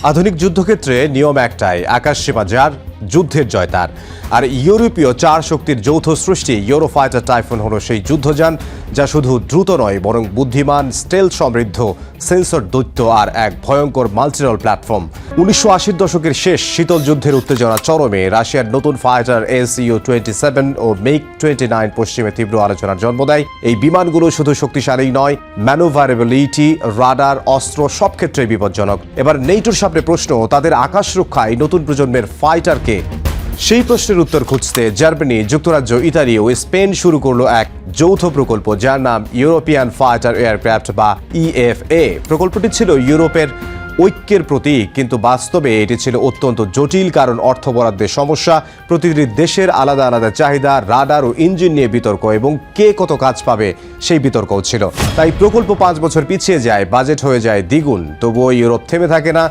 আধুনিক যুদ্ধক্ষেত্রে নিয়ম একটাই, আকাশসীমা যার, যুদ্ধের জয় তার। আর ইউরোপীয় চার শক্তির যৌথ সৃষ্টি ইউরোফাইটার টাইফুন হলো সেই যুদ্ধযান, যা শুধু দ্রুত নয় বরং বুদ্ধিমান, স্টেল সমৃদ্ধ, সেন্সর দৈত্য আর এক ভয়ঙ্কর মাল্টিরল প্ল্যাটফর্ম। ১৯৮০ দশকের শেষ শীতল যুদ্ধের উত্তেজনা চরমে। রাশিয়ার নতুন ফাইটার SU-27 ও MiG-29 পশ্চিমে তীব্র আলোচনার জন্ম দেয়। এই বিমানগুলো শুধু শক্তিশালী নয়, ম্যানুভারেবিলিটি, রাডার, অস্ত্র সব ক্ষেত্রে বিপজ্জনক। এবার নেটোর সামনে প্রশ্ন, তাদের আকাশ রক্ষায় নতুন প্রজন্মের ফাইটারকে? সেই প্রশ্নের উত্তর খুঁজতে জার্মানি, যুক্তরাজ্য, ইতালি ও স্পেন শুরু করলো এক যৌথ প্রকল্প, যার নাম ইউরোপিয়ান ফাইটার এয়ারক্রাফট বা EFA। প্রকল্পটি ছিল ইউরোপের ঐক্যের প্রতীক, কিন্তু বাস্তবে এটি ছিল অত্যন্ত জটিল, কারণ অর্থ বরাদ্দের সমস্যা, প্রতিটি দেশের আলাদা আলাদা চাহিদা, রাডার ও ইঞ্জিন নিয়ে বিতর্ক এবং কে কত কাজ পাবে সেই বিতর্কও ছিল। তাই প্রকল্প 5 বছর পিছিয়ে যায়, বাজেট হয়ে যায় দ্বিগুণ। তবুও ইউরোপ থেমে থাকে না।